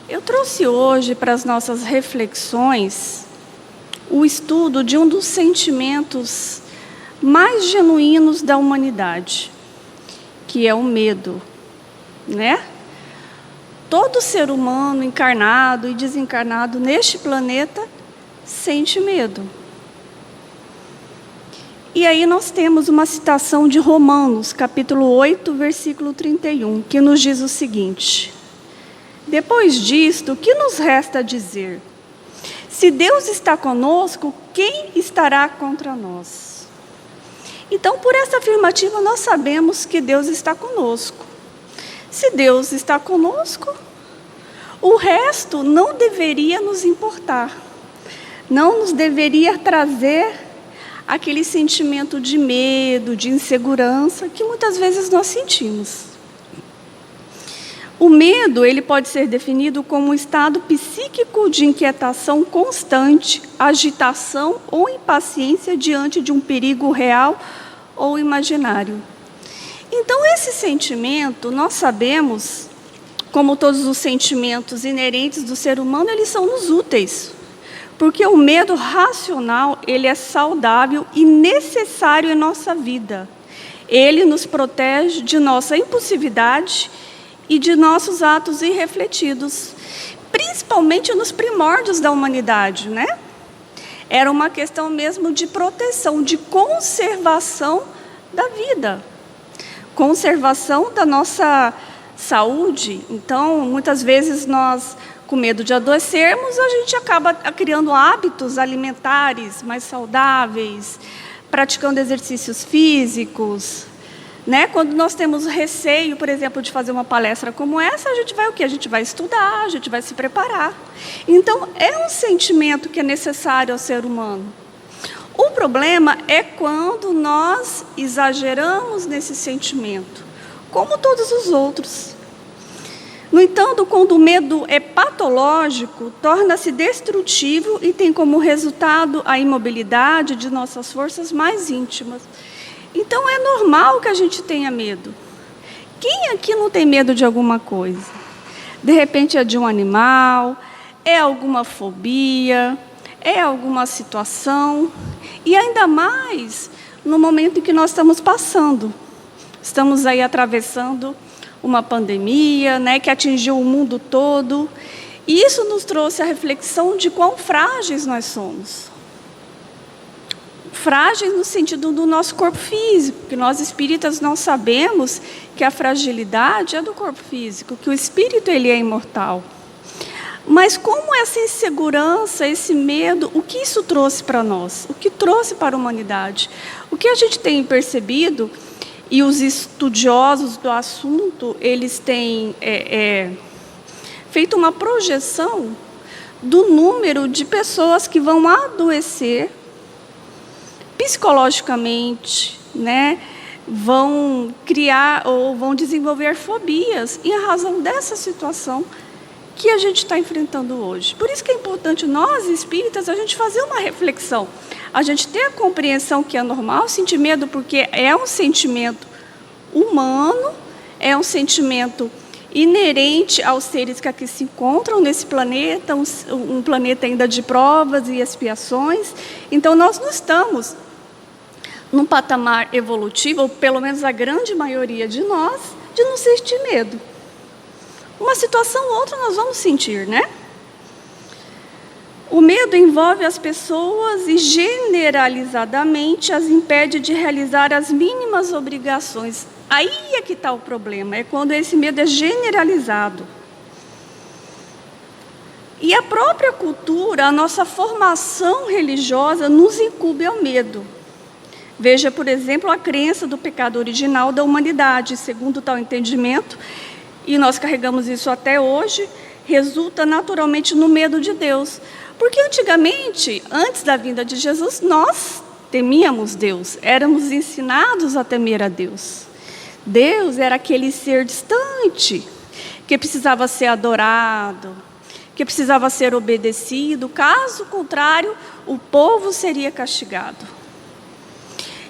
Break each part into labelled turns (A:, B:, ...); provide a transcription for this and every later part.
A: Eu trouxe hoje para as nossas reflexões o estudo de um dos sentimentos mais genuínos da humanidade, que é o medo, né? Todo ser humano encarnado e desencarnado neste planeta sente medo. E aí nós temos uma citação de Romanos, capítulo 8, versículo 31, que nos diz o seguinte: depois disto, o que nos resta dizer? Se Deus está conosco, quem estará contra nós? Então, por essa afirmativa, nós sabemos que Deus está conosco. Se Deus está conosco, o resto não deveria nos importar. Não nos deveria trazer aquele sentimento de medo, de insegurança que muitas vezes nós sentimos. O medo, ele pode ser definido como um estado psíquico de inquietação constante, agitação ou impaciência diante de um perigo real ou imaginário. Então, esse sentimento, nós sabemos, como todos os sentimentos inerentes do ser humano, eles são nos úteis. Porque o medo racional, ele é saudável e necessário em nossa vida. Ele nos protege de nossa impulsividade e de nossos atos irrefletidos, principalmente nos primórdios da humanidade, né? Era uma questão mesmo de proteção, de conservação da vida, conservação da nossa saúde. Então, muitas vezes nós, com medo de adoecermos, a gente acaba criando hábitos alimentares mais saudáveis, praticando exercícios físicos, né? Quando nós temos receio, por exemplo, de fazer uma palestra como essa, a gente vai o quê? A gente vai estudar, a gente vai se preparar. Então, é um sentimento que é necessário ao ser humano. O problema é quando nós exageramos nesse sentimento, como todos os outros. No entanto, quando o medo é patológico, torna-se destrutivo e tem como resultado a imobilidade de nossas forças mais íntimas. Então, é normal que a gente tenha medo. Quem aqui não tem medo de alguma coisa? De repente é de um animal, é alguma fobia, é alguma situação. E ainda mais no momento em que nós estamos passando. Estamos aí atravessando uma pandemia, né, que atingiu o mundo todo. E isso nos trouxe a reflexão de quão frágeis nós somos. Frágeis no sentido do nosso corpo físico, que nós espíritas não sabemos que a fragilidade é do corpo físico, que o espírito ele é imortal. Mas como essa insegurança, esse medo, o que isso trouxe para nós? O que trouxe para a humanidade? O que a gente tem percebido, e os estudiosos do assunto, eles têm feito uma projeção do número de pessoas que vão adoecer psicologicamente, né? Vão criar ou vão desenvolver fobias em razão dessa situação que a gente está enfrentando hoje. Por isso que é importante nós, espíritas, a gente fazer uma reflexão, a gente ter a compreensão que é normal sentir medo, porque é um sentimento humano, é um sentimento inerente aos seres que aqui se encontram nesse planeta, um planeta ainda de provas e expiações. Então, nós não estamos num patamar evolutivo, ou pelo menos a grande maioria de nós, de não sentir medo. Uma situação ou outra nós vamos sentir, né? O medo envolve as pessoas e generalizadamente as impede de realizar as mínimas obrigações. Aí é que está o problema, é quando esse medo é generalizado. E a própria cultura, a nossa formação religiosa nos incube ao medo. Veja, por exemplo, a crença do pecado original da humanidade, segundo tal entendimento, e nós carregamos isso até hoje, resulta naturalmente no medo de Deus. Porque antigamente, antes da vinda de Jesus, nós temíamos Deus, éramos ensinados a temer a Deus. Deus era aquele ser distante, que precisava ser adorado, que precisava ser obedecido, caso contrário, o povo seria castigado.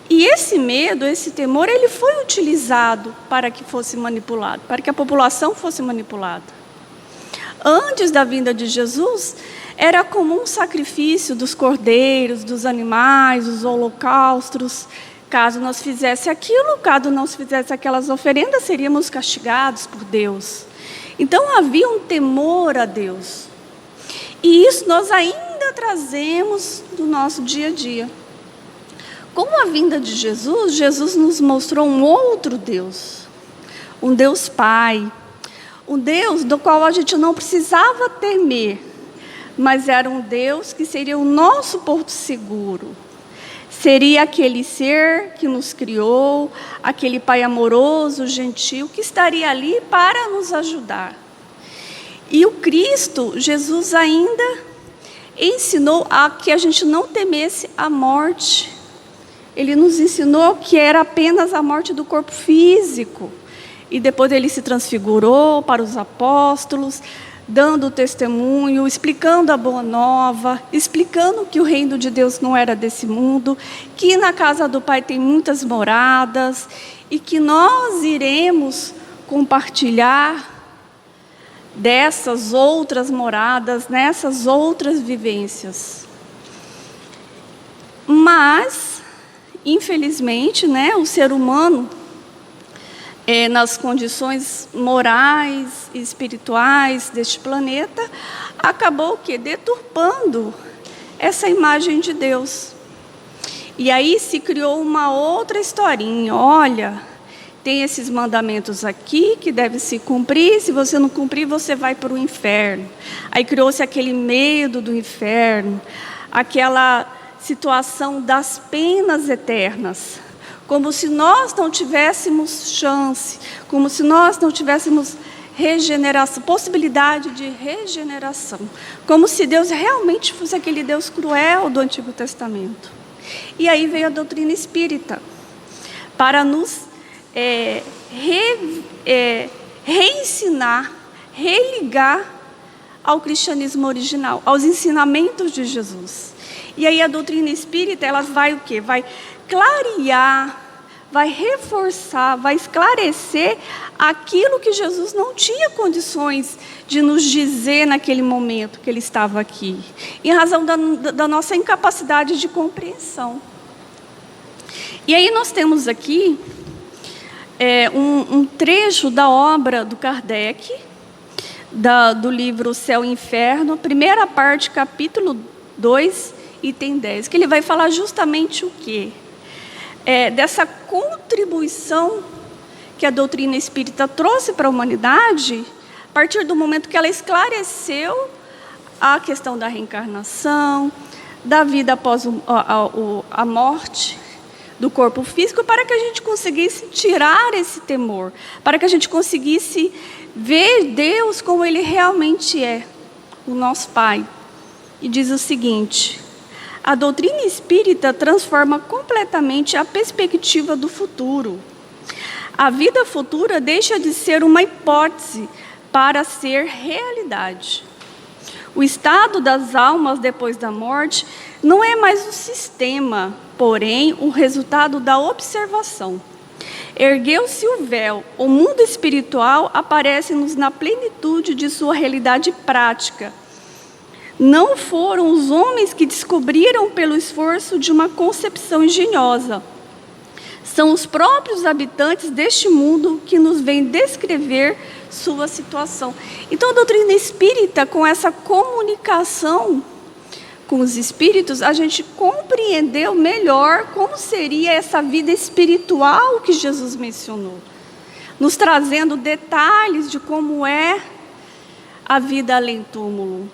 A: E esse medo, esse temor, ele foi utilizado para que fosse manipulado, para que a população fosse manipulada. Antes da vinda de Jesus, era comum o sacrifício dos cordeiros, dos animais, dos holocaustos. Caso nós fizesse aquilo, caso não se fizesse aquelas oferendas, seríamos castigados por Deus. Então havia um temor a Deus. E isso nós ainda trazemos do nosso dia a dia. Com a vinda de Jesus, Jesus nos mostrou um outro Deus. Um Deus Pai. Um Deus do qual a gente não precisava temer. Mas era um Deus que seria o nosso porto seguro. Seria aquele ser que nos criou, aquele Pai amoroso, gentil, que estaria ali para nos ajudar. E o Cristo, Jesus ainda ensinou a que a gente não temesse a morte. Ele nos ensinou que era apenas a morte do corpo físico. E depois ele se transfigurou para os apóstolos, dando testemunho, explicando a boa nova, explicando que o reino de Deus não era desse mundo, que na casa do Pai tem muitas moradas e que nós iremos compartilhar dessas outras moradas, nessas outras vivências. Mas, infelizmente, o ser humano, nas condições morais e espirituais deste planeta, acabou deturpando essa imagem de Deus. E aí se criou uma outra historinha. Olha, tem esses mandamentos aqui que devem se cumprir, se você não cumprir, você vai para o inferno. Aí criou-se aquele medo do inferno, aquela situação das penas eternas. Como se nós não tivéssemos chance, como se nós não tivéssemos regeneração, possibilidade de regeneração. Como se Deus realmente fosse aquele Deus cruel do Antigo Testamento. E aí veio a doutrina espírita, para nos reensinar, religar ao cristianismo original, aos ensinamentos de Jesus. E aí a doutrina espírita, ela vai o quê? Vai clarear, vai reforçar, vai esclarecer aquilo que Jesus não tinha condições de nos dizer naquele momento que ele estava aqui, em razão da nossa incapacidade de compreensão. E aí nós temos aqui um trecho da obra do Kardec, do livro Céu e Inferno, primeira parte, capítulo 2, item 10, que ele vai falar justamente o quê? Dessa contribuição que a doutrina espírita trouxe para a humanidade, a partir do momento que ela esclareceu a questão da reencarnação, da vida após a morte do corpo físico, para que a gente conseguisse tirar esse temor, para que a gente conseguisse ver Deus como Ele realmente é, o nosso Pai. E diz o seguinte: a doutrina espírita transforma completamente a perspectiva do futuro. A vida futura deixa de ser uma hipótese para ser realidade. O estado das almas depois da morte não é mais um sistema, porém o resultado da observação. Ergueu-se o véu, o mundo espiritual aparece-nos na plenitude de sua realidade prática. Não foram os homens que descobriram pelo esforço de uma concepção engenhosa. São os próprios habitantes deste mundo que nos vêm descrever sua situação. Então, a doutrina espírita, com essa comunicação com os espíritos, a gente compreendeu melhor como seria essa vida espiritual que Jesus mencionou, nos trazendo detalhes de como é a vida além túmulo.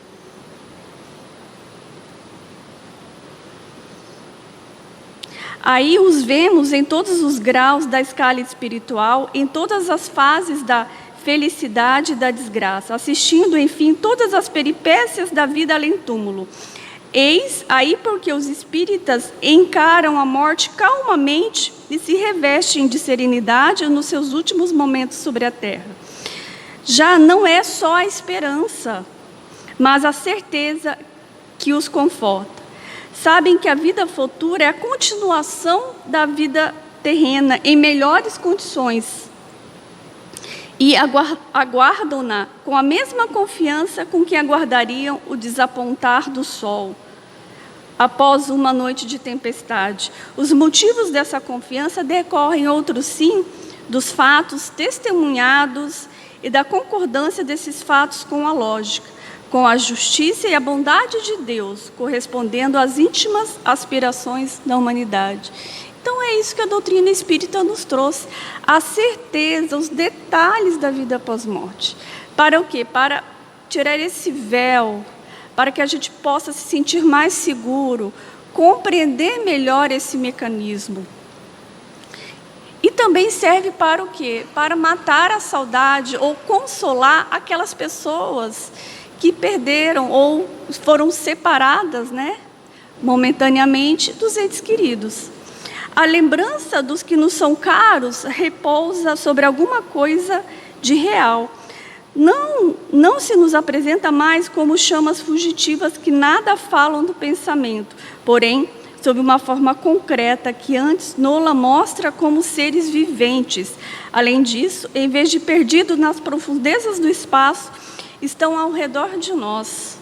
A: Aí os vemos em todos os graus da escala espiritual, em todas as fases da felicidade e da desgraça, assistindo, enfim, todas as peripécias da vida além túmulo. Eis aí porque os espíritas encaram a morte calmamente e se revestem de serenidade nos seus últimos momentos sobre a terra. Já não é só a esperança, mas a certeza que os conforta. Sabem que a vida futura é a continuação da vida terrena em melhores condições. e aguardam-na com a mesma confiança com que aguardariam o desapontar do sol após uma noite de tempestade. Os motivos dessa confiança decorrem, outros sim, dos fatos testemunhados e da concordância desses fatos com a lógica, com a justiça e a bondade de Deus, correspondendo às íntimas aspirações da humanidade. Então é isso que a doutrina espírita nos trouxe, a certeza, os detalhes da vida pós-morte. Para o quê? Para tirar esse véu, para que a gente possa se sentir mais seguro, compreender melhor esse mecanismo. E também serve para o quê? Para matar a saudade ou consolar aquelas pessoas que perderam ou foram separadas, momentaneamente dos entes queridos. A lembrança dos que nos são caros repousa sobre alguma coisa de real. Não se nos apresenta mais como chamas fugitivas que nada falam do pensamento, porém, sob uma forma concreta que antes nola mostra como seres viventes. Além disso, em vez de perdidos nas profundezas do espaço, estão ao redor de nós.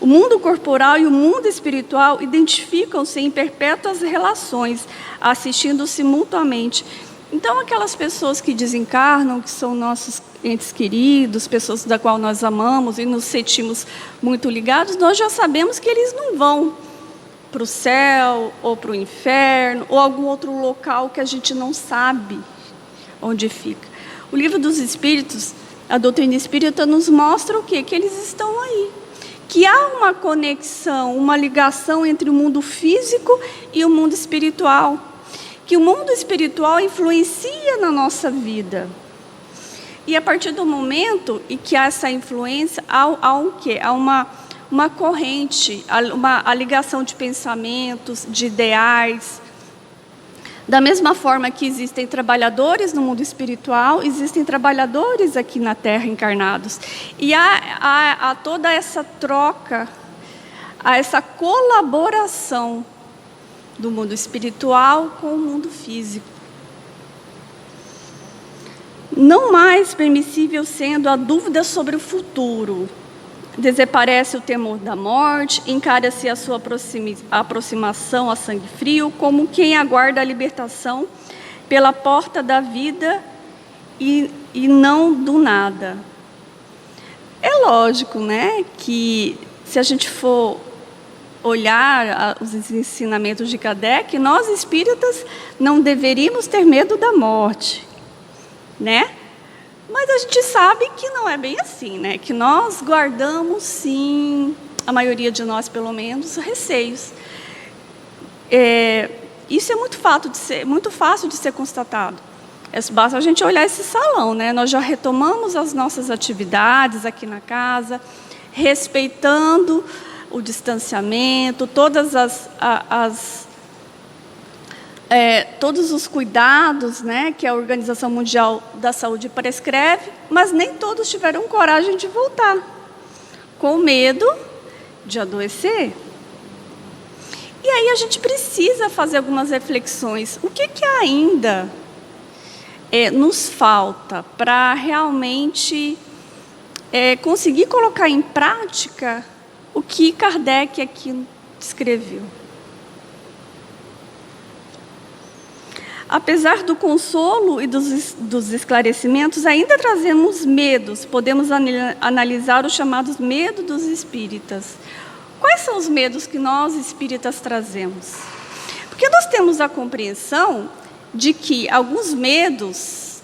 A: O mundo corporal e o mundo espiritual identificam-se em perpétuas relações, assistindo-se mutuamente. Então, aquelas pessoas que desencarnam, que são nossos entes queridos, pessoas da qual nós amamos e nos sentimos muito ligados, nós já sabemos que eles não vão para o céu, ou para o inferno, ou algum outro local que a gente não sabe onde fica. O Livro dos Espíritos, a doutrina espírita, nos mostra o quê? Que eles estão aí. Que há uma conexão, uma ligação entre o mundo físico e o mundo espiritual. Que o mundo espiritual influencia na nossa vida. E a partir do momento em que há essa influência, há um quê? Há uma corrente, a ligação de pensamentos, de ideais. Da mesma forma que existem trabalhadores no mundo espiritual, existem trabalhadores aqui na Terra encarnados. E há toda essa troca, há essa colaboração do mundo espiritual com o mundo físico. Não mais permissível sendo a dúvida sobre o futuro. Desaparece o temor da morte, encara-se a sua aproximação a sangue frio como quem aguarda a libertação pela porta da vida e não do nada. É lógico, que se a gente for olhar os ensinamentos de Kardec, nós espíritas não deveríamos ter medo da morte, Mas a gente sabe que não é bem assim, que nós guardamos, sim, a maioria de nós, pelo menos, receios. Isso é muito fácil de ser constatado. Basta a gente olhar esse salão, Nós já retomamos as nossas atividades aqui na casa, respeitando o distanciamento, todos os cuidados, que a Organização Mundial da Saúde prescreve, mas nem todos tiveram coragem de voltar, com medo de adoecer. E aí a gente precisa fazer algumas reflexões. O que ainda nos falta para realmente conseguir colocar em prática o que Kardec aqui descreveu? Apesar do consolo e dos esclarecimentos, ainda trazemos medos. Podemos analisar os chamados medos dos espíritas. Quais são os medos que nós espíritas trazemos? Porque nós temos a compreensão de que alguns medos,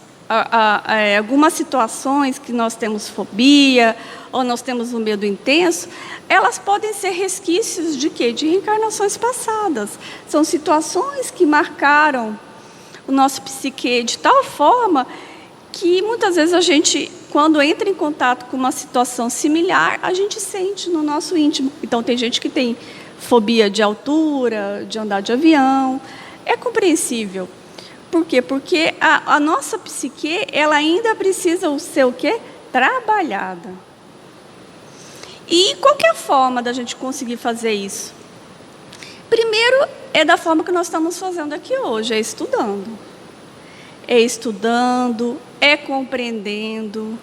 A: algumas situações que nós temos fobia, ou nós temos um medo intenso, elas podem ser resquícios de quê? De reencarnações passadas. São situações que marcaram o nosso psique de tal forma que muitas vezes a gente, quando entra em contato com uma situação similar, a gente sente no nosso íntimo. Então tem gente que tem fobia de altura, de andar de avião. É compreensível. Por quê? Porque a nossa psique, ela ainda precisa ser o quê? Trabalhada. E qual que é a forma da gente conseguir fazer isso? Primeiro, é da forma que nós estamos fazendo aqui hoje, é estudando. é compreendendo,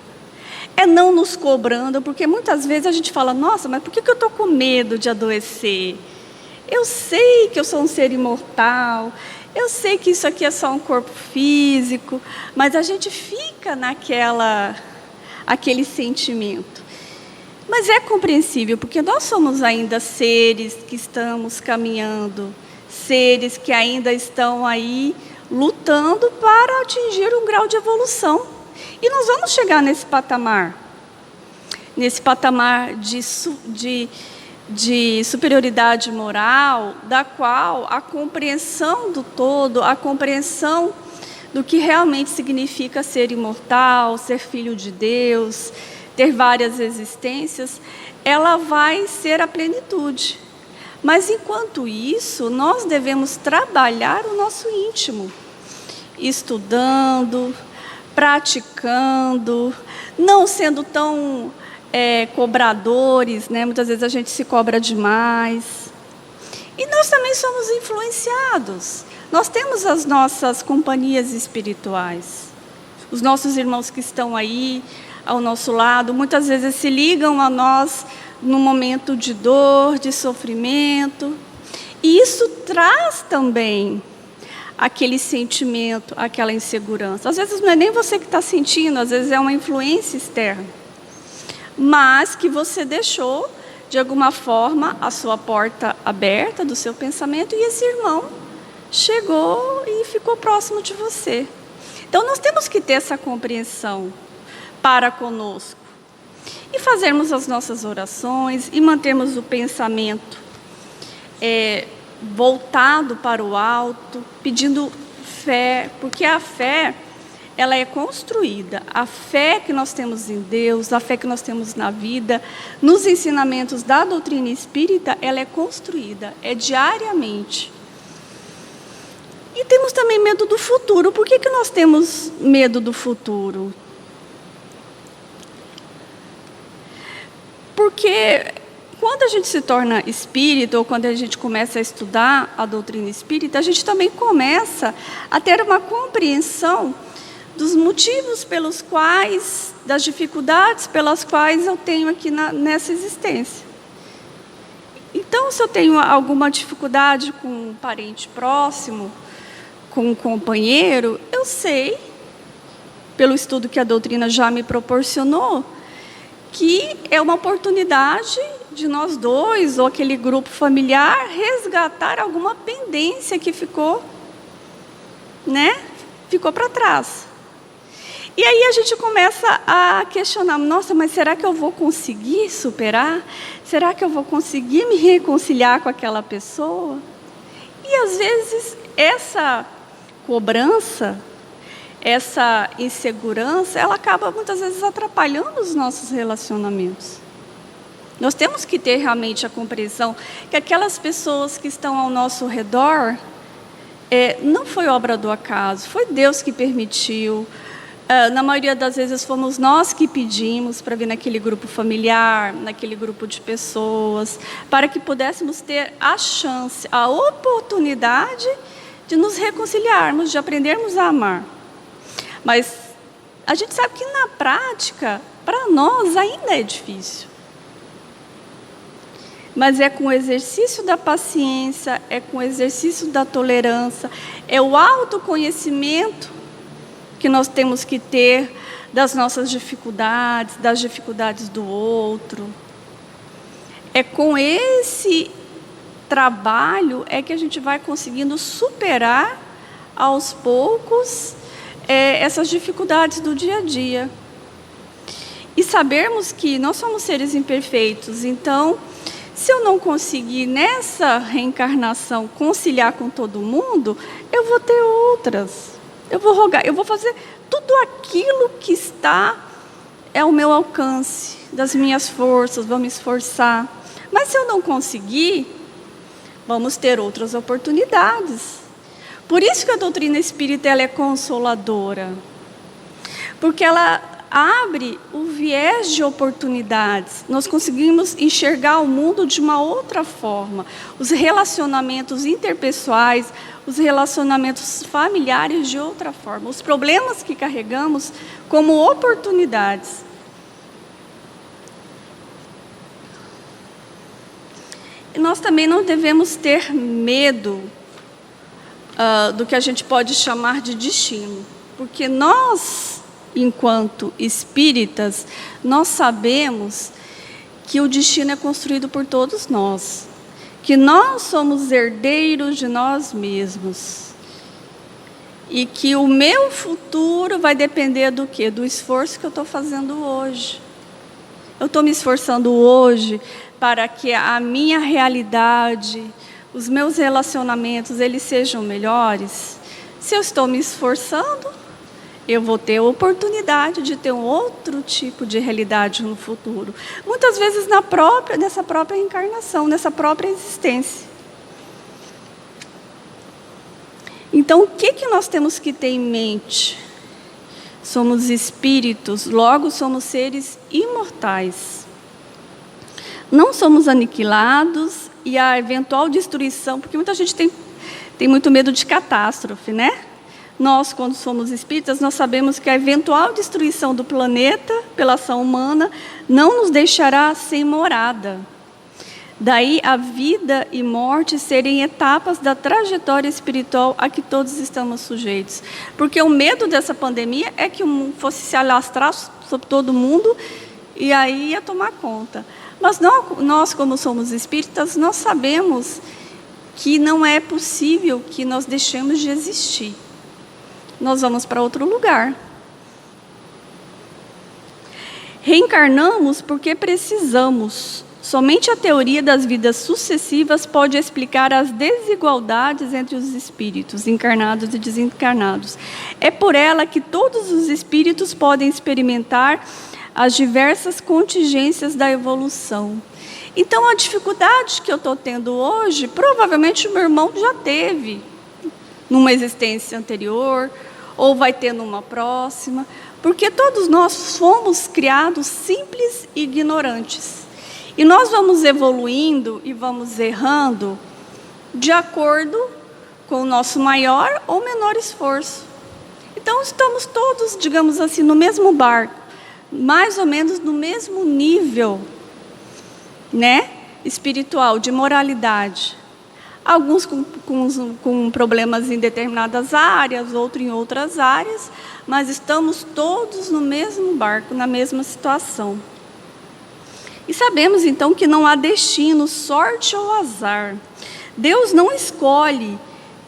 A: é não nos cobrando, porque muitas vezes a gente fala, nossa, mas por que eu estou com medo de adoecer? Eu sei que eu sou um ser imortal, eu sei que isso aqui é só um corpo físico, mas a gente fica aquele sentimento. Mas é compreensível, porque nós somos ainda seres que estamos caminhando, seres que ainda estão aí lutando para atingir um grau de evolução. E nós vamos chegar nesse patamar de superioridade moral, da qual a compreensão do todo, a compreensão do que realmente significa ser imortal, ser filho de Deus, ter várias existências, ela vai ser a plenitude. Mas, enquanto isso, nós devemos trabalhar o nosso íntimo, estudando, praticando, não sendo tão cobradores, né? Muitas vezes a gente se cobra demais. E nós também somos influenciados. Nós temos as nossas companhias espirituais. Os nossos irmãos que estão aí ao nosso lado, muitas vezes se ligam a nós no momento de dor, de sofrimento. E isso traz também aquele sentimento, aquela insegurança. Às vezes não é nem você que está sentindo, às vezes é uma influência externa. Mas que você deixou, de alguma forma, a sua porta aberta do seu pensamento e esse irmão chegou e ficou próximo de você. Então, nós temos que ter essa compreensão para conosco e fazermos as nossas orações e mantermos o pensamento voltado para o alto, pedindo fé, porque a fé, ela é construída. A fé que nós temos em Deus, a fé que nós temos na vida, nos ensinamentos da doutrina espírita, ela é construída, é diariamente. E temos também medo do futuro. Por que nós temos medo do futuro? Porque quando a gente se torna espírita, ou quando a gente começa a estudar a doutrina espírita, a gente também começa a ter uma compreensão dos motivos pelos quais, das dificuldades pelas quais eu tenho aqui nessa existência. Então, se eu tenho alguma dificuldade com um parente próximo, com um companheiro, eu sei, pelo estudo que a doutrina já me proporcionou, que é uma oportunidade de nós dois, ou aquele grupo familiar, resgatar alguma pendência que ficou para trás. E aí a gente começa a questionar, nossa, mas será que eu vou conseguir superar? Será que eu vou conseguir me reconciliar com aquela pessoa? E às vezes essa cobrança, essa insegurança, ela acaba muitas vezes atrapalhando os nossos relacionamentos. Nós temos que ter realmente a compreensão que aquelas pessoas que estão ao nosso redor, não foi obra do acaso, foi Deus que permitiu. Na maioria das vezes fomos nós que pedimos para vir naquele grupo familiar, naquele grupo de pessoas, para que pudéssemos ter a chance, a oportunidade de nos reconciliarmos, de aprendermos a amar. Mas a gente sabe que na prática, para nós ainda é difícil. Mas é com o exercício da paciência, é com o exercício da tolerância, é o autoconhecimento que nós temos que ter das nossas dificuldades, das dificuldades do outro. É com esse trabalho que a gente vai conseguindo superar aos poucos essas dificuldades do dia a dia. E sabermos que nós somos seres imperfeitos, então, se eu não conseguir nessa reencarnação conciliar com todo mundo, eu vou ter outras. Eu vou rogar, eu vou fazer tudo aquilo que está ao meu alcance, das minhas forças, vou me esforçar. Mas se eu não conseguir, vamos ter outras oportunidades. Por isso que a doutrina espírita ela é consoladora. Porque ela abre o viés de oportunidades. Nós conseguimos enxergar o mundo de uma outra forma. Os relacionamentos interpessoais, os relacionamentos familiares de outra forma. Os problemas que carregamos como oportunidades. E nós também não devemos ter medo do que a gente pode chamar de destino. Porque nós, enquanto espíritas, nós sabemos que o destino é construído por todos nós, que nós somos herdeiros de nós mesmos e que o meu futuro vai depender do quê? Do esforço que eu estou fazendo hoje. Eu estou me esforçando hoje para que a minha realidade, os meus relacionamentos, eles sejam melhores. Se eu estou me esforçando, eu vou ter a oportunidade de ter um outro tipo de realidade no futuro. Muitas vezes nessa própria encarnação, nessa própria existência. Então, o que nós temos que ter em mente? Somos espíritos, logo somos seres imortais. Não somos aniquilados e a eventual destruição, porque muita gente tem muito medo de catástrofe, né? Nós, quando somos espíritas, nós sabemos que a eventual destruição do planeta pela ação humana não nos deixará sem morada. Daí a vida e morte serem etapas da trajetória espiritual a que todos estamos sujeitos. Porque o medo dessa pandemia é que o mundo fosse se alastrar sobre todo mundo e aí ia tomar conta. Mas nós, como somos espíritas, nós sabemos que não é possível que nós deixemos de existir. Nós vamos para outro lugar. Reencarnamos porque precisamos. Somente a teoria das vidas sucessivas pode explicar as desigualdades entre os espíritos, encarnados e desencarnados. É por ela que todos os espíritos podem experimentar as diversas contingências da evolução. Então, a dificuldade que eu estou tendo hoje, provavelmente o meu irmão já teve numa existência anterior, ou vai ter numa próxima, porque todos nós fomos criados simples e ignorantes. E nós vamos evoluindo e vamos errando de acordo com o nosso maior ou menor esforço. Então, estamos todos, digamos assim, no mesmo barco, mais ou menos no mesmo nível, né, espiritual, de moralidade. Alguns com problemas em determinadas áreas, outros em outras áreas, mas estamos todos no mesmo barco, na mesma situação. E sabemos então que não há destino, sorte ou azar. Deus não escolhe,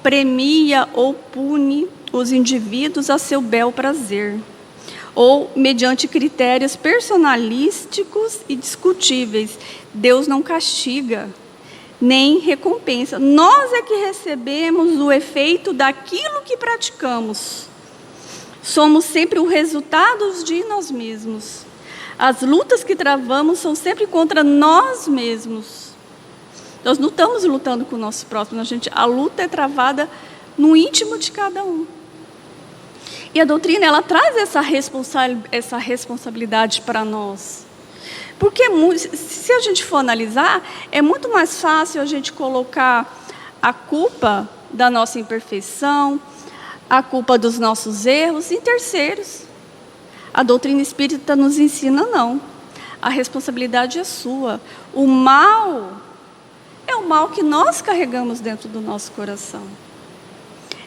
A: premia ou pune os indivíduos a seu bel prazer, ou mediante critérios personalísticos e discutíveis. Deus não castiga, nem recompensa. Nós é que recebemos o efeito daquilo que praticamos. Somos sempre o resultado de nós mesmos. As lutas que travamos são sempre contra nós mesmos. Nós não estamos lutando com o nosso próximo, a luta é travada no íntimo de cada um. E a doutrina, ela traz essa responsabilidade para nós. Porque se a gente for analisar, é muito mais fácil a gente colocar a culpa da nossa imperfeição, a culpa dos nossos erros em terceiros. A doutrina espírita nos ensina não. A responsabilidade é sua. O mal é o mal que nós carregamos dentro do nosso coração.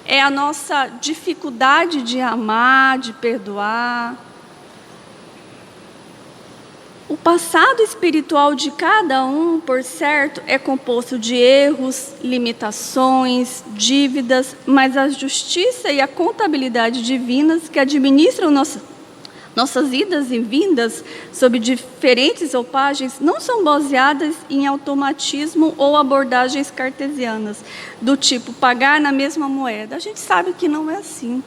A: É a nossa dificuldade de amar, de perdoar. O passado espiritual de cada um, por certo, é composto de erros, limitações, dívidas, mas a justiça e a contabilidade divinas que administram nossas idas e vindas sob diferentes roupagens não são baseadas em automatismo ou abordagens cartesianas, do tipo pagar na mesma moeda. A gente sabe que não é assim.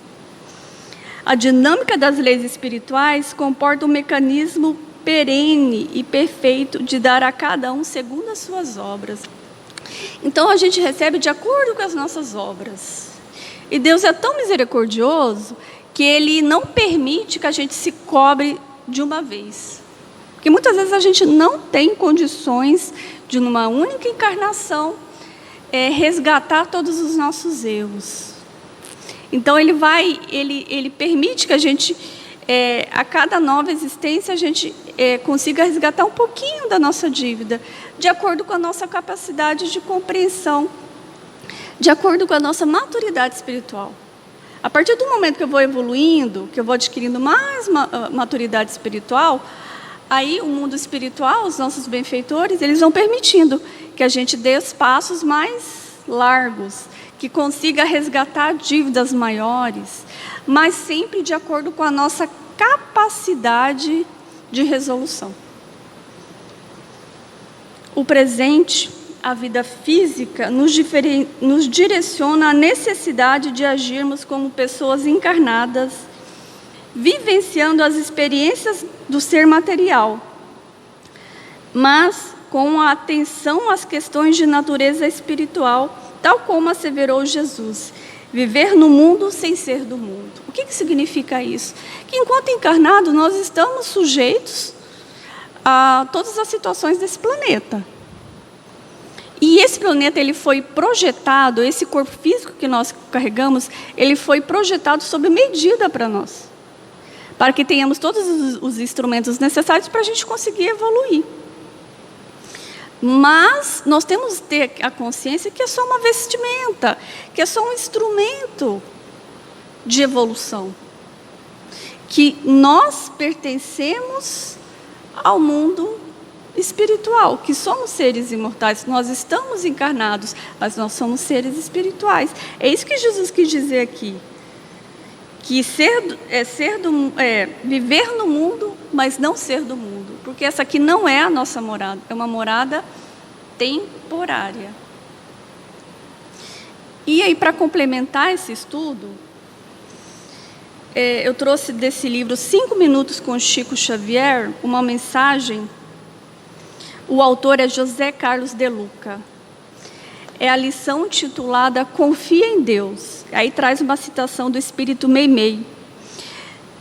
A: A dinâmica das leis espirituais comporta um mecanismo perene e perfeito de dar a cada um segundo as suas obras. Então a gente recebe de acordo com as nossas obras. E Deus é tão misericordioso que Ele não permite que a gente se cobre de uma vez. Porque muitas vezes a gente não tem condições de, numa única encarnação, resgatar todos os nossos erros. Então, Ele permite que a gente, a cada nova existência, a gente consiga resgatar um pouquinho da nossa dívida, de acordo com a nossa capacidade de compreensão, de acordo com a nossa maturidade espiritual. A partir do momento que eu vou evoluindo, que eu vou adquirindo mais maturidade espiritual, aí o mundo espiritual, os nossos benfeitores, eles vão permitindo que a gente dê os passos mais largos, que consiga resgatar dívidas maiores, mas sempre de acordo com a nossa capacidade de resolução. O presente, a vida física, nos direciona à necessidade de agirmos como pessoas encarnadas, vivenciando as experiências do ser material, mas com a atenção às questões de natureza espiritual, tal como asseverou Jesus, viver no mundo sem ser do mundo. O que significa isso? Que enquanto encarnados nós estamos sujeitos a todas as situações desse planeta. E esse planeta, ele foi projetado, esse corpo físico que nós carregamos, ele foi projetado sob medida para nós, para que tenhamos todos os instrumentos necessários para a gente conseguir evoluir. Mas nós temos que ter a consciência que é só uma vestimenta, que é só um instrumento de evolução, que nós pertencemos ao mundo espiritual, que somos seres imortais. Nós estamos encarnados, mas nós somos seres espirituais. É isso que Jesus quis dizer aqui, que viver no mundo, mas não ser do mundo, porque essa aqui não é a nossa morada, é uma morada temporária. E aí, para complementar esse estudo, eu trouxe desse livro 5 Minutos com Chico Xavier, uma mensagem. O autor é José Carlos de Luca. É a lição titulada Confia em Deus. Aí traz uma citação do Espírito Meimei.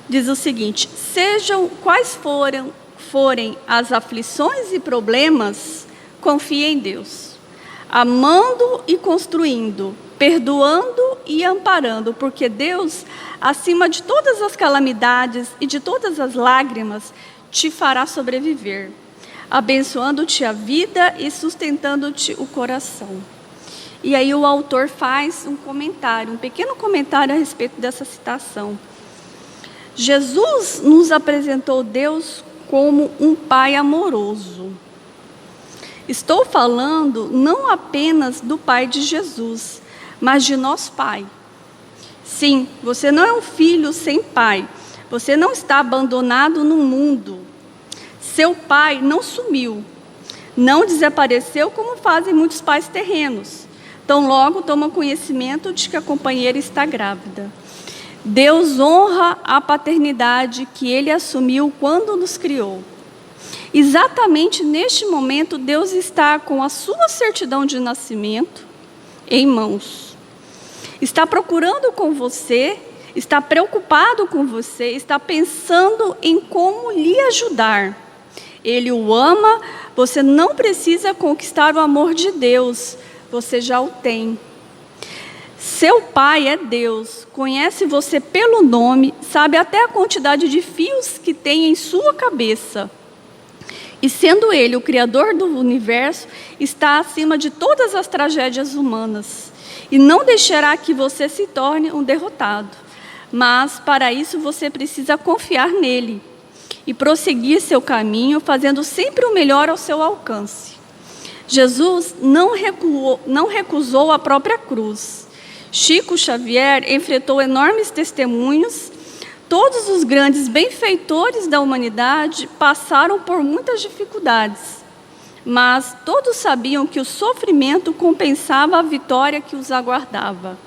A: Diz o seguinte: sejam quais forem as aflições e problemas, confie em Deus, amando e construindo, perdoando e amparando, porque Deus, acima de todas as calamidades e de todas as lágrimas, te fará sobreviver, abençoando-te a vida e sustentando-te o coração. E aí o autor faz um pequeno comentário a respeito dessa citação. Jesus nos apresentou Deus como um Pai amoroso. Estou falando não apenas do Pai de Jesus, mas de nosso Pai. Sim, você não é um filho sem pai. Você não está abandonado no mundo. Seu pai não sumiu, não desapareceu como fazem muitos pais terrenos. Tão logo tomam conhecimento de que a companheira está grávida. Deus honra a paternidade que Ele assumiu quando nos criou. Exatamente neste momento, Deus está com a sua certidão de nascimento em mãos. Está procurando com você, está preocupado com você, está pensando em como lhe ajudar. Ele o ama, você não precisa conquistar o amor de Deus, você já o tem. Seu pai é Deus, conhece você pelo nome, sabe até a quantidade de fios que tem em sua cabeça. E sendo Ele o Criador do universo, está acima de todas as tragédias humanas. E não deixará que você se torne um derrotado. Mas, para isso, você precisa confiar nele e prosseguir seu caminho, fazendo sempre o melhor ao seu alcance. Jesus não recusou a própria cruz. Chico Xavier enfrentou enormes testemunhos. Todos os grandes benfeitores da humanidade passaram por muitas dificuldades, mas todos sabiam que o sofrimento compensava a vitória que os aguardava.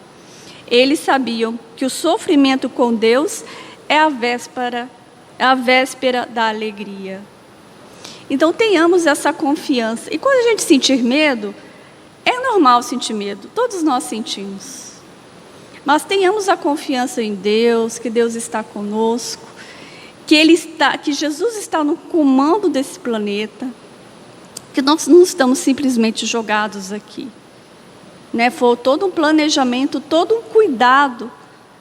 A: Eles sabiam que o sofrimento com Deus é a véspera da alegria. Então tenhamos essa confiança. E quando a gente sentir medo, é normal sentir medo, todos nós sentimos. Mas tenhamos a confiança em Deus, que Deus está conosco, que Jesus está no comando desse planeta, que nós não estamos simplesmente jogados aqui. Foi todo um planejamento, todo um cuidado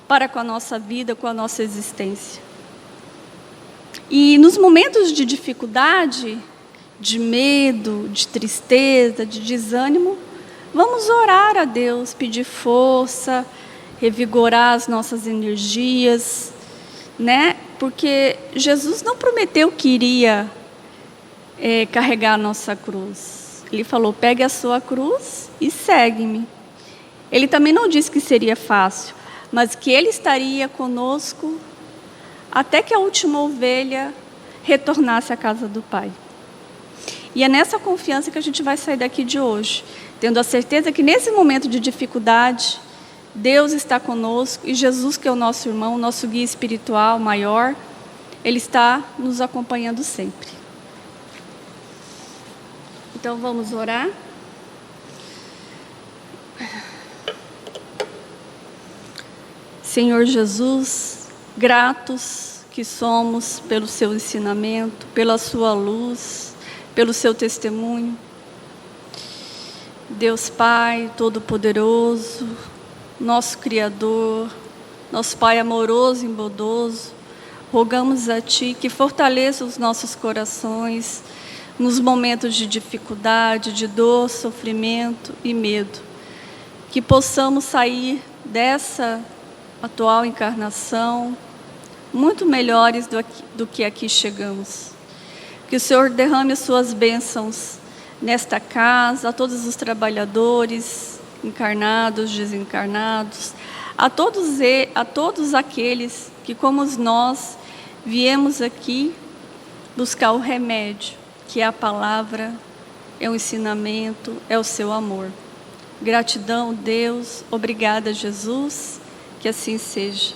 A: para com a nossa vida, com a nossa existência. E nos momentos de dificuldade, de medo, de tristeza, de desânimo, vamos orar a Deus, pedir força, revigorar as nossas energias, Porque Jesus não prometeu que iria carregar a nossa cruz. Ele falou: pegue a sua cruz e segue-me. Ele também não disse que seria fácil, mas que Ele estaria conosco até que a última ovelha retornasse à casa do Pai. E é nessa confiança que a gente vai sair daqui de hoje, tendo a certeza que nesse momento de dificuldade, Deus está conosco e Jesus, que é o nosso irmão, nosso guia espiritual maior, Ele está nos acompanhando sempre. Então vamos orar. Senhor Jesus, gratos que somos pelo seu ensinamento, pela sua luz, pelo seu testemunho. Deus Pai Todo-Poderoso, nosso Criador, nosso Pai amoroso e bondoso, rogamos a Ti que fortaleça os nossos corações nos momentos de dificuldade, de dor, sofrimento e medo. Que possamos sair dessa atual encarnação muito melhores do que aqui chegamos. Que o Senhor derrame as suas bênçãos nesta casa, a todos os trabalhadores, encarnados, desencarnados, a todos aqueles que, como nós, viemos aqui buscar o remédio, que é a palavra, é o ensinamento, é o seu amor. Gratidão, Deus, obrigada, Jesus, que assim seja.